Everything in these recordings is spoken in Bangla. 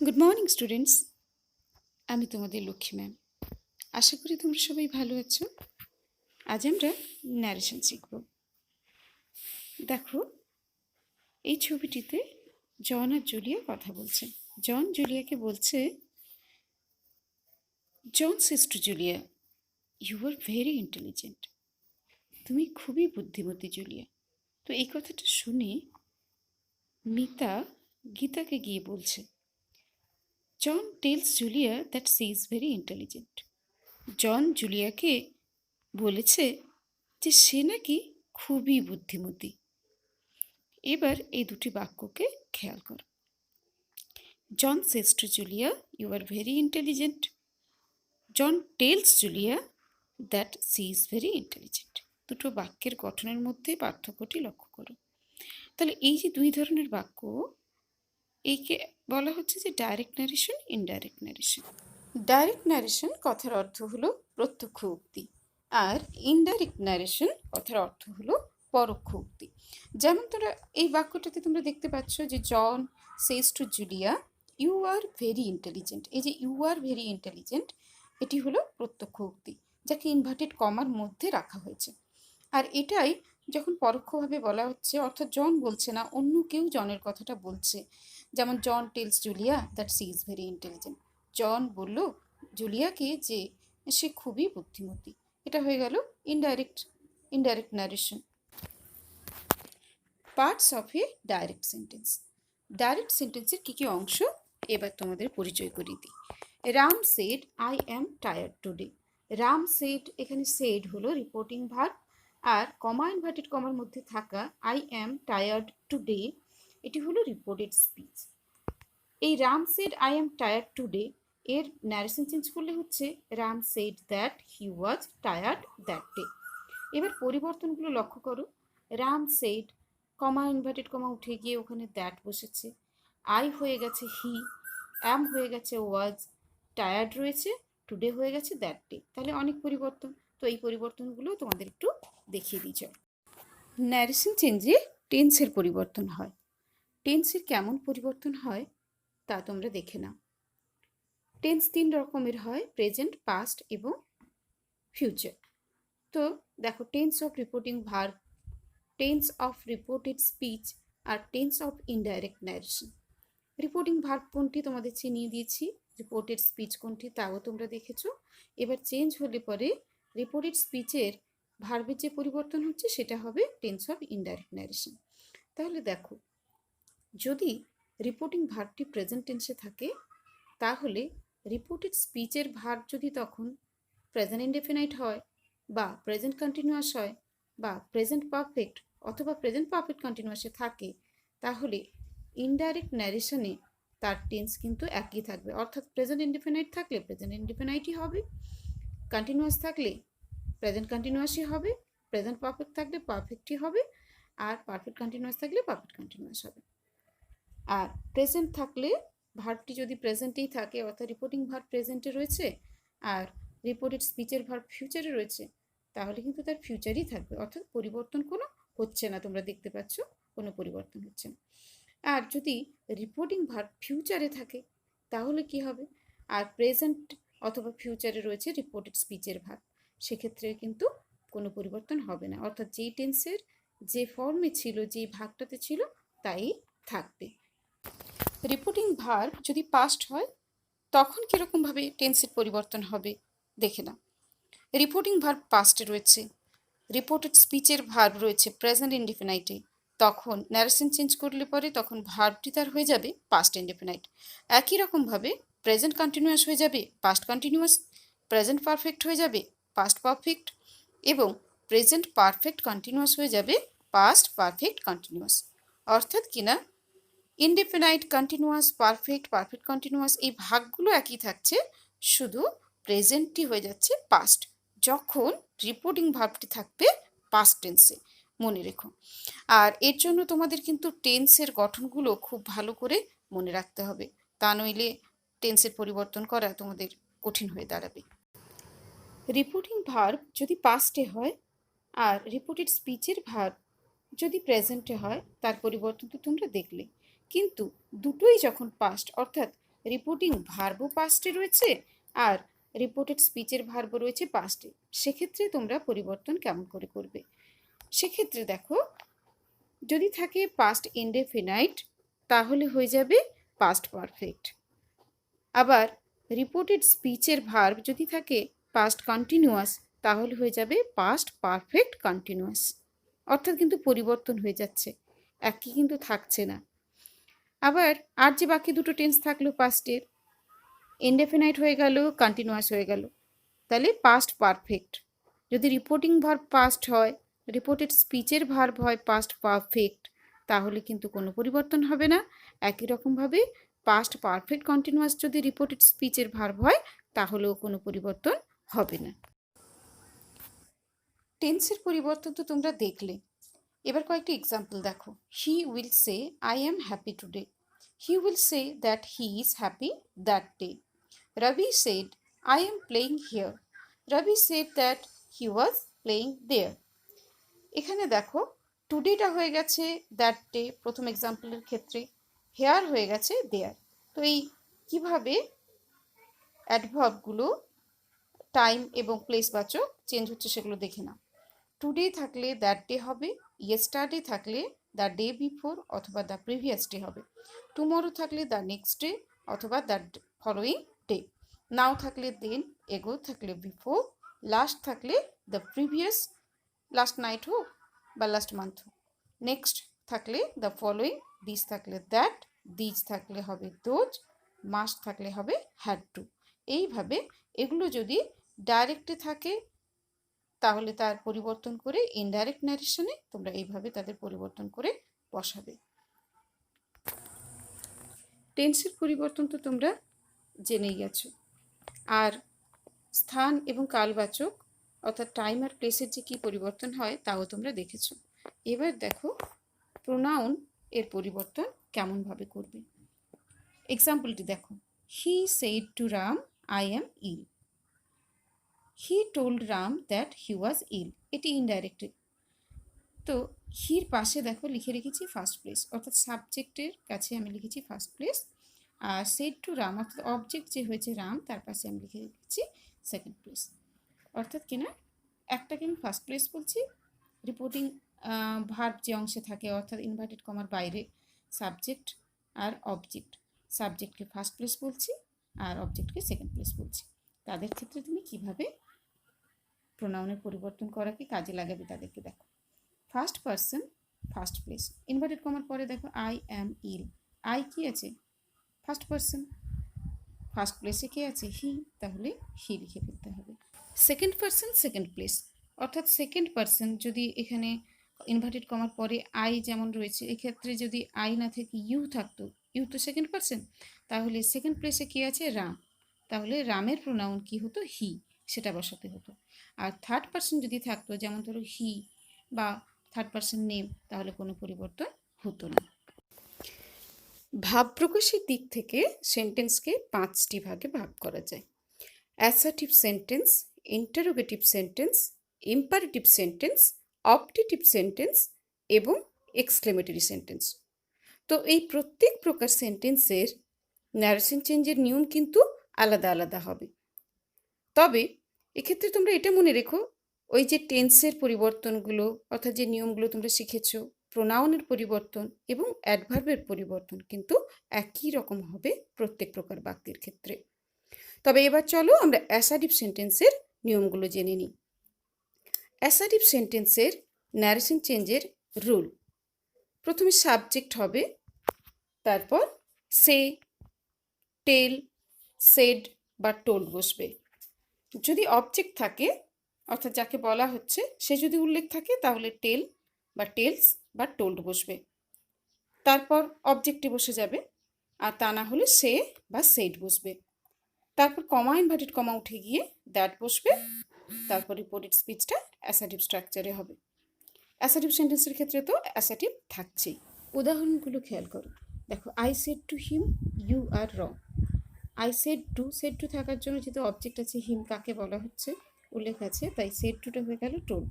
Good morning students. আমি তোমাদের লক্ষ্মী ম্যাম। আশা করি তোমরা সবাই ভালো আছো। আজ আমরা ন্যারেশন শিখব। দেখো, এই ছবিটিতে জন আর জুলিয়া কথা বলছে। জন জুলিয়াকে বলছে, John says to Julia, you are very intelligent. তুমি খুবই বুদ্ধিমতী জুলিয়া। তো এই কথাটা শুনে মিতা গীতাকে গিয়ে বলছে, John tells Julia that she is very intelligent. John জুলিয়াকে বলেছে যে সে নাকি খুবই বুদ্ধিমতী। এবার এই দুটি বাক্যকে খেয়াল করো। John says to Julia, you are very intelligent. John tells Julia that she is very intelligent. দুটো বাক্যের গঠনের মধ্যে পার্থক্যটি লক্ষ্য করো। তাহলে এই যে দুই ধরনের বাক্য, এইকে বলা হচ্ছে যে direct narration, indirect narration. Direct narration কথার অর্থ হলো প্রত্যক্ষ উক্তি, আর ইনডাইরেক্ট ন্যারেশন কথার অর্থ হলো পরোক্ষ উক্তি। যেমন এই বাক্যটাতে তোমরা দেখতে পাচ্ছ যে John says to Julia, you are very intelligent. এই যে ইউ আর ভেরি ইন্টেলিজেন্ট, এটি হলো প্রত্যক্ষ উক্তি, যাকে ইনভার্টেড কমার মধ্যে রাখা হয়েছে। আর এটাই যখন পরোক্ষভাবে বলা হচ্ছে, অর্থাৎ জন বলছে না, অন্য কেউ জনের কথাটা বলছে। যেমন John tells Julia that she is very intelligent. John বলল জুলিয়াকে যে সে খুবই বুদ্ধিমতী। এটা হয়ে গেল indirect narration. Parts of a direct sentence. Direct সেন্টেন্সের কী কী অংশ এবার তোমাদের পরিচয় করিয়ে দিই। Ram said I am tired today. Ram said, এখানে সেড হলো রিপোর্টিং ভার্ব, আর কমা ইনভার্টেড কমার মধ্যে থাকা আই অ্যাম টায়ার্ড টুডে এটি হলো রিপোর্টেড স্পিচ। এই Ram said I am tired today এর ন্যারেশন চেঞ্জ করলে হচ্ছে Ram said that he was tired that day. এবার পরিবর্তনগুলো লক্ষ্য করো। Ram said, comma inverted comma উঠে গিয়ে ওখানে দ্যাট বসেছে, আই হয়ে গেছে হি, অ্যাম হয়ে গেছে ওয়াজ, টায়ার্ড রয়েছে, টুডে হয়ে গেছে দ্যাট ডে। তাহলে অনেক পরিবর্তন। তো এই পরিবর্তনগুলো তোমাদের একটু দেখিয়ে দিই। ন্যারেশন চেঞ্জে টেন্সের পরিবর্তন হয়। টেন্সের কেমন পরিবর্তন হয় তা তোমরা দেখে নাও। টেন্স তিন রকমের হয়, প্রেজেন্ট, পাস্ট এবং ফিউচার। তো দেখো, tense of reporting verb, tense of reported speech, আর tense of indirect narration. Reporting verb কোনটি তোমাদের চিনিয়ে দিয়েছি, রিপোর্টেড স্পিচ কোনটি তাও তোমরা দেখেছো। এবার চেঞ্জ হলে পরে রিপোর্টেড স্পিচের ভার্বের যে পরিবর্তন হচ্ছে সেটা হবে টেন্স অফ ইনডাইরেক্ট ন্যারেশন। তাহলে দেখো, যদি রিপোর্টিং ভার্বটি প্রেজেন্ট টেন্সে থাকে, তাহলে রিপোর্টেড স্পিচের ভার্ব যদি তখন প্রেজেন্ট ইনডেফিনাইট হয়, বা প্রেজেন্ট কন্টিনিউয়াস হয়, বা প্রেজেন্ট পারফেক্ট অথবা প্রেজেন্ট পারফেক্ট কন্টিনিউয়াসে থাকে, তাহলে ইনডাইরেক্ট ন্যারেশনে তার টেন্স কিন্তু একই থাকবে। অর্থাৎ প্রেজেন্ট ইনডেফিনাইট থাকলে প্রেজেন্ট ইনডেফিনাইটই হবে, কন্টিনিউয়াস থাকলে প্রেজেন্ট কন্টিনিউয়াসই হবে, প্রেজেন্ট পারফেক্ট থাকলে পারফেক্টই হবে, আর পারফেক্ট কন্টিনিউয়াস থাকলে পারফেক্ট কন্টিনিউয়াস হবে। আর প্রেজেন্ট থাকলে, ভার্বটি যদি প্রেজেন্টেই থাকে, অর্থাৎ রিপোর্টিং ভার্ব প্রেজেন্টে রয়েছে আর রিপোর্টেড স্পিচের ভার্ব ফিউচারে রয়েছে, তাহলে কিন্তু তার ফিউচারই থাকবে। অর্থাৎ পরিবর্তন কোনো হচ্ছে না, তোমরা দেখতে পাচ্ছ কোনো পরিবর্তন হচ্ছে না। আর যদি রিপোর্টিং ভার্ব ফিউচারে থাকে তাহলে কি হবে, আর প্রেজেন্ট অথবা ফিউচারে রয়েছে রিপোর্টেড স্পিচের ভার্ব, সেক্ষেত্রে কিন্তু কোনো পরিবর্তন হবে না। অর্থাৎ যেই টেন্সের যে ফর্মে ছিল, যেই ভাগটাতে ছিল, তাই থাকবে। রিপোর্টিং ভার্ব যদি পাস্ট হয় তখন কীরকমভাবে টেন্সের পরিবর্তন হবে দেখে নাও। রিপোর্টিং ভার্ব পাস্টে রয়েছে, রিপোর্টেড স্পিচের ভার্ব রয়েছে প্রেজেন্ট ইনডেফিনাইটে, তখন ন্যারেশন চেঞ্জ করলে পরে তখন ভার্বটি তার হয়ে যাবে পাস্ট ইনডেফিনাইট। একই রকমভাবে প্রেজেন্ট কন্টিনিউয়াস হয়ে যাবে পাস্ট কন্টিনিউয়াস, প্রেজেন্ট পারফেক্ট হয়ে যাবে পাস্ট পারফেক্ট, এবং প্রেজেন্ট পারফেক্ট কন্টিনিউয়াস হয়ে যাবে পাস্ট পারফেক্ট কন্টিনিউয়াস। অর্থাৎ কিনা indefinite, continuous, perfect, perfect continuous এই ভাগগুলো একই থাকছে, শুধু প্রেজেন্টটি হয়ে যাচ্ছে পাস্ট যখন রিপোর্টিং ভার্বটি থাকবে পাস্ট টেন্সে, মনে রেখো। আর এর জন্য তোমাদের কিন্তু টেন্সের গঠনগুলো খুব ভালো করে মনে রাখতে হবে, তা নইলে টেন্সের পরিবর্তন করা তোমাদের কঠিন হয়ে দাঁড়াবে। রিপোর্টিং ভার্ব যদি পাস্টে হয় আর রিপোর্টেড স্পিচের ভার্ব যদি প্রেজেন্টে হয়, তার পরিবর্তন তো তোমরা দেখলে। কিন্তু দুটোই যখন পাস্ট, অর্থাৎ রিপোর্টিং ভার্বও পাস্টে রয়েছে আর রিপোর্টেড স্পিচের ভার্বও রয়েছে পাস্টে, সেক্ষেত্রে তোমরা পরিবর্তন কেমন করে করবে? সেক্ষেত্রে দেখো, যদি থাকে পাস্ট ইনডেফিনাইট তাহলে হয়ে যাবে পাস্ট পারফেক্ট। আবার রিপোর্টেড স্পিচের ভার্ব যদি থাকে পাস্ট কন্টিনিউয়াস তাহলে হয়ে যাবে পাস্ট পারফেক্ট কন্টিনিউয়াস। অর্থাৎ কিন্তু পরিবর্তন হয়ে যাচ্ছে, একই কিন্তু থাকছে না। আবার আর যে বাকি দুটো টেন্স থাকলো পাস্টের, ইনডেফিনাইট হয়ে গেল, কন্টিনিউয়াস হয়ে গেল, তাহলে পাস্ট পারফেক্ট। যদি রিপোর্টিং ভার্ব পাস্ট হয়, রিপোর্টেড স্পিচের ভার্ব হয় পাস্ট পারফেক্ট, তাহলে কিন্তু কোনো পরিবর্তন হবে না। একই রকমভাবে পাস্ট পারফেক্ট কন্টিনিউয়াস যদি রিপোর্টেড স্পিচের ভার্ব হয় তাহলেও কোনো পরিবর্তন হবে না। টেন্সের পরিবর্তন তো তোমরা দেখলে, এবার কয়েকটি এক্সাম্পল দেখো। He will say I am happy today, he will say that he is happy that day. Ravi said I am playing here, Ravi said that he was playing there. এখানে দেখো টুডেটা হয়ে গেছে দ্যাট ডে প্রথম এক্সাম্পলের ক্ষেত্রে, হেয়ার হয়ে গেছে দেয়ার। তো এই কীভাবে অ্যাডভার্বগুলো টাইম এবং প্লেস বাচক চেঞ্জ হচ্ছে সেগুলো দেখে নাও। টুডে থাকলে দ্যাট ডে হবে, ইয়েস্টারডে থাকলে দ্য ডে বিফোর অথবা দ্য প্রিভিয়াস ডে হবে, টুমরো থাকলে দ্য নেক্সট ডে অথবা দ্য ফলোয়িং ডে, নাও থাকলে দেন, এগো থাকলে বিফোর, লাস্ট থাকলে দ্য প্রিভিয়াস লাস্ট নাইট হোক বা লাস্ট মান্থ হোক, নেক্সট থাকলে দ্য ফলোয়িং, দিস থাকলে দ্যাট, দিজ থাকলে হবে দোজ, মাস্ট থাকলে হবে হ্যাড টু। এইভাবে এগুলো যদি ডাইরেক্টে থাকে তাহলে তার পরিবর্তন করে ইনডাইরেক্ট ন্যারেশনে তোমরা এইভাবে তাদের পরিবর্তন করে বসাবে। টেন্সের পরিবর্তন তো তোমরা জেনেই গেছো, আর স্থান এবং কালবাচক অর্থাৎ টাইম আর প্লেসের যে কী পরিবর্তন হয় তাও তোমরা দেখেছো। এবার দেখো প্রোনাউন এর পরিবর্তন কেমনভাবে করবে। এক্সাম্পলটি দেখো, he said to Ram I am ill, he told Ram that he was ill, এটি ইনডাইরেক্ট। তো হির পাশে দেখো লিখে রেখেছি ফার্স্ট প্লেস, অর্থাৎ সাবজেক্টের কাছে আমি লিখেছি first place, R shed to Ram অর্থাৎ অবজেক্ট যে হয়েছে রাম তার পাশে আমি লিখে রেখেছি সেকেন্ড প্লেস। অর্থাৎ কিনা একটাকে আমি ফার্স্ট প্লেস বলছি, রিপোর্টিং ভার্ব যে অংশে থাকে অর্থাৎ ইনভার্টেড কমার বাইরে সাবজেক্ট আর অবজেক্ট, সাবজেক্টকে ফার্স্ট প্লেস বলছি আর অবজেক্টকে সেকেন্ড প্লেস বলছি। তাদের ক্ষেত্রে তুমি কিভাবে প্রোনাউনের পরিবর্তন করাকে কাজে লাগাবে তাদেরকে দেখো। First person first place, inverted কমার পরে দেখো আই অ্যাম ইল, আই কি আছে ফার্স্ট পারসন, ফার্স্ট প্লেসে কে আছে হি, তাহলে হি লিখে ফেলতে হবে। সেকেন্ড পারসন সেকেন্ড প্লেস, অর্থাৎ সেকেন্ড পারসন যদি এখানে ইনভার্টেড কমার পরে আই যেমন রয়েছে, এক্ষেত্রে যদি আই না থেকে ইউ থাকতো, ইউ তো সেকেন্ড পারসন, তাহলে সেকেন্ড প্লেসে কে আছে রাম, তাহলে রামের প্রোনাউন কি হতো হি, সেটা বসাতে হতো। আর থার্ড পারসন যদি থাকতো যেমন ধরো হি বা থার্ড পারসন নেম, তাহলে কোনো পরিবর্তন হতো না। ভাব প্রকাশের দিক থেকে সেন্টেন্সকে 5টি ভাগে ভাগ করা যায়। Assertive sentence, interrogative sentence, imperative sentence, optative sentence এবং এক্সক্লেমেটরি সেন্টেন্স। তো এই প্রত্যেক প্রকার সেন্টেন্সের ন্যারেশন চেঞ্জের নিয়ম কিন্তু আলাদা আলাদা হবে। তবে এক্ষেত্রে তোমরা এটা মনে রেখো, ওই যে টেন্সের পরিবর্তনগুলো অর্থাৎ যে নিয়মগুলো তোমরা শিখেছো, প্রোনাউনের পরিবর্তন এবং অ্যাডভার্বের পরিবর্তন কিন্তু একই রকম হবে প্রত্যেক প্রকার বাক্যের ক্ষেত্রে। তবে এবার চলো আমরা অ্যাসার্টিভ সেন্টেন্সের নিয়মগুলো জেনে নিই। অ্যাসার্টিভ সেন্টেন্সের ন্যারেশন চেঞ্জের রুল, প্রথমে সাবজেক্ট হবে, তারপর সে, টেল, সেড বা টোল্ড বসবে। যদি অবজেক্ট থাকে অর্থাৎ যাকে বলা হচ্ছে সে যদি উল্লেখ থাকে তাহলে টেল বা টেলস বা টোল্ড বসবে, তারপর অবজেক্টে বসে যাবে, আর তা না হলে সে বা সেড বসবে, তারপর কমা ইনভার্টেড কমা উঠে গিয়ে দ্যাট বসবে, তারপর রিপোর্টেড স্পিচটা অ্যাসার্টিভ স্ট্রাকচারে হবে। অ্যাসার্টিভ সেন্টেন্সের ক্ষেত্রে তো অ্যাসার্টিভ থাকছেই। উদাহরণগুলো খেয়াল করো, দেখো I said to him you are wrong, I said to থাকার জন্য যেহেতু অবজেক্ট আছে হিম কাকে বলা হচ্ছে উল্লেখ আছে, তাই সেড টুটা হয়ে গেল টোল্ড।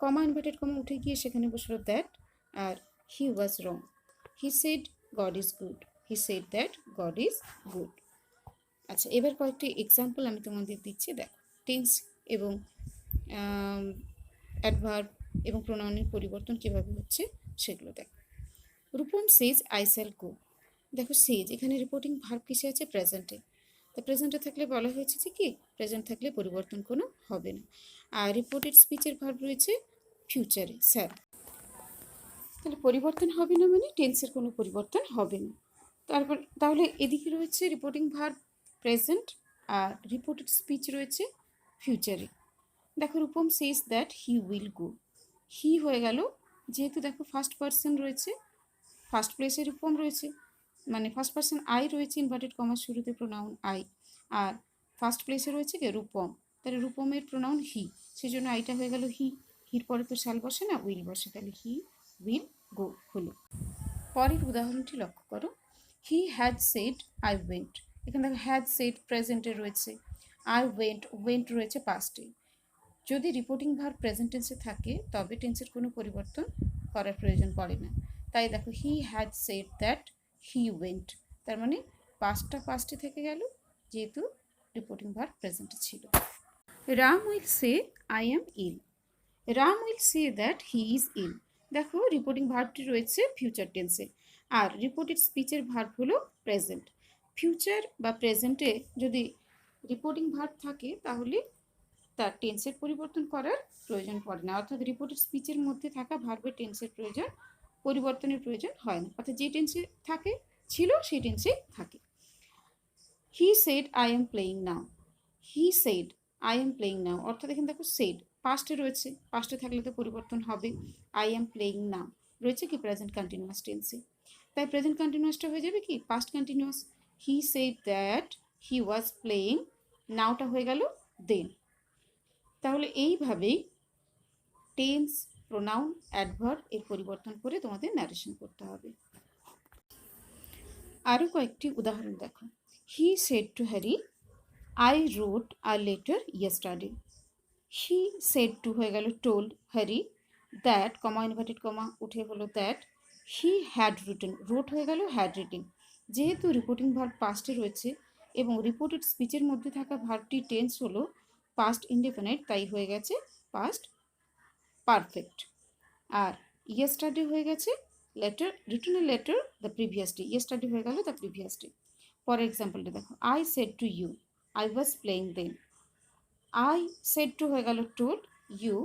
কমা ইনভার্টেড কমা উঠে গিয়ে সেখানে বসলো দ্যাট, আর he was wrong, he said God is good, he said that God is good. আচ্ছা, এবার কয়েকটি এক্সাম্পল আমি তোমাদের দিচ্ছি, দেখো টেন্স এবং অ্যাডভার্ব এবং প্রোনাউনের পরিবর্তন কীভাবে হচ্ছে সেগুলো দেখো। Rupam says I shall go. দেখো সেজ এখানে রিপোর্টিং ভার্ব কিসে আছে? প্রেজেন্টে। তো প্রেজেন্টে থাকলে বলা হয়েছে যে কি প্রেজেন্ট থাকলে পরিবর্তন কোনো হবে না। আর রিপোর্টেড স্পিচের ভার্ব রয়েছে ফিউচারে, স্যার। তাহলে পরিবর্তন হবে না মানে টেন্সের কোনো পরিবর্তন হবে না। তারপর তাহলে এদিকে রয়েছে রিপোর্টিং ভার্ব প্রেজেন্ট আর রিপোর্টেড স্পিচ রয়েছে ফিউচারে। দেখো Rupam says that he will go. He হয়ে গেল, যেহেতু দেখো ফার্স্ট পার্সন রয়েছে, ফার্স্ট প্লেসে রূপম রয়েছে, মানে ফার্স্ট পার্সন আই রয়েছে ইনভার্টেড কমার শুরুতে প্রোনাউন আই, আর ফার্স্ট প্লেসে রয়েছে কে? রূপম। তাহলে রূপমের প্রোনাউন হি, সেই জন্য আইটা হয়ে গেল হি। হির পরে তো শ্যাল বসে না, উইল বসে, তাহলে হি উইল গো হলো। পরের উদাহরণটি লক্ষ্য করো। He had said I went. এখানে দেখো হ্যাড সেড প্রেজেন্টে রয়েছে, আই ওয়েন্ট, ওয়েন্ট রয়েছে পাস্টে। যদি রিপোর্টিং ভার্ব প্রেজেন্ট টেন্সে থাকে তবে টেন্সের কোনো পরিবর্তন করার প্রয়োজন পড়ে না। তাই দেখো he had said that he went, তার মানে পাস্টটা পাস্টে থেকে গেল যেহেতু রিপোর্টিং ভার্ব প্রেজেন্টে ছিল। Ram will say I am ill. Ram will say that he is ill. দেখো রিপোর্টিং ভার্বটি রয়েছে ফিউচার টেন্সে আর রিপোর্টেড স্পিচের ভার্ব হলো প্রেজেন্ট। ফিউচার বা প্রেজেন্টে যদি রিপোর্টিং ভার্ব থাকে তাহলে তার টেন্সের পরিবর্তন করার প্রয়োজন পড়ে না, অর্থাৎ রিপোর্টেড স্পিচের মধ্যে থাকা ভার্বের টেন্সের প্রয়োজন পরিবর্তনের প্রয়োজন হয় না, অর্থাৎ যে টেন্সে থাকে ছিল সেই টেন্সে থাকে। হি said I M playing now. He said I M playing নাও, অর্থাৎ এখানে দেখো সেড পাস্টে রয়েছে, পাস্টে থাকলে তো পরিবর্তন হবে। আই এম প্লেয়িং নাও রয়েছে কি প্রেজেন্ট কন্টিনিউয়াস টেন্সে, তাই প্রেজেন্ট কন্টিনিউয়াসটা হয়ে যাবে কি past continuous. He said that he was playing, নাওটা হয়ে গেল দেন। তাহলে এইভাবেই টেন্স, প্রোনাউন, অ্যাডভার্ব এর পরিবর্তন করে তোমাদের ন্যারেশন করতে হবে। আরও কয়েকটি উদাহরণ দেখো। He said two Harry I রোট a letter yesterday. He said to হয়ে গেল told Harry that, comma inverted comma উঠে হলো দ্যাট। হি হ্যাড রিটেন, রোট হয়ে গেল হ্যাড রিটেন। যেহেতু রিপোর্টিং ভার্ব পাস্টে রয়েছে এবং রিপোর্টেড স্পিচের মধ্যে থাকা ভার্বটি টেন্স হলো পাস্ট ইনডেফিনাইট, তাই হয়ে গেছে পাস্ট পারফেক্ট। আর ইয়েস্টারডে হয়ে গেছে letter, written a letter the previous day, yesterday হয়ে গেল দ্য প্রিভিয়াস ডে। পরের এক্সাম্পলটা দেখো। I said to you I was playing then. I said to হয়ে গেল told, you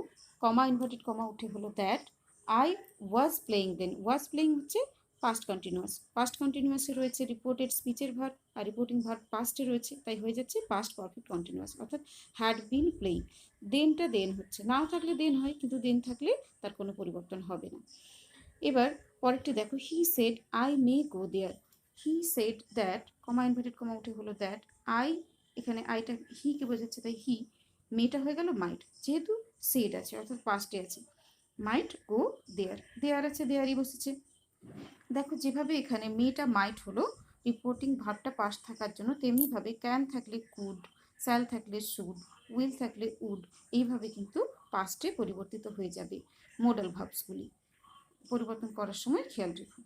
comma inverted comma উঠে হলো that. I was playing then, was playing হচ্ছে পাস্ট কন্টিনিউয়াস, পাস্ট কন্টিনিউয়াসে রয়েছে রিপোর্টেড স্পিচের ভার্ব আর রিপোর্টিং ভার্ব পাস্টে রয়েছে, তাই হয়ে যাচ্ছে পাস্ট পারফেক্ট কন্টিনিউয়াস, অর্থাৎ হ্যাড বিন প্লেইং। দেনটা দেন হচ্ছে, নাও থাকলে দেন হয় কিন্তু দেন থাকলে তার কোনো পরিবর্তন হবে না। এবার পরেরটি দেখো। He said I may go there. He said that, comma inverted comma উঠে হলো দ্যাট। আই, এখানে আইটা হিকে বোঝাচ্ছে তাই হি, মেটা হয়ে গেল মাইট, যেহেতু সেড আছে অর্থাৎ পাস্টে আছে। মাইট গো দেয়ার, দেয়ার আছে দেয়ারই বসেছে। দেখো যেভাবে এখানে মেটা মাইট হলো রিপোর্টিং ভার্বটা পাস্ট থাকার জন্য, তেমনিভাবে ক্যান থাকলে কুড, শ্যাল থাকলে শুড, উইল থাকলে উড, এইভাবে কিন্তু পাস্টে পরিবর্তিত হয়ে যাবে মোডাল ভার্বসগুলি। পরিবর্তন করার সময় খেয়াল রেখো।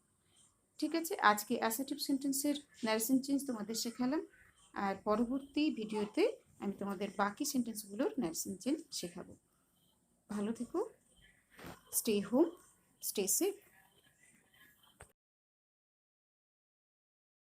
ঠিক আছে, আজকে অ্যাসার্টিভ সেন্টেন্সের ন্যারেশন চেঞ্জ তোমাদের শেখালাম, আর পরবর্তী ভিডিওতে আমি তোমাদের বাকি সেন্টেন্সগুলোর ন্যারেশন চেঞ্জ শেখাবো। ভালো থেকো, স্টে হোম, স্টে সেফ।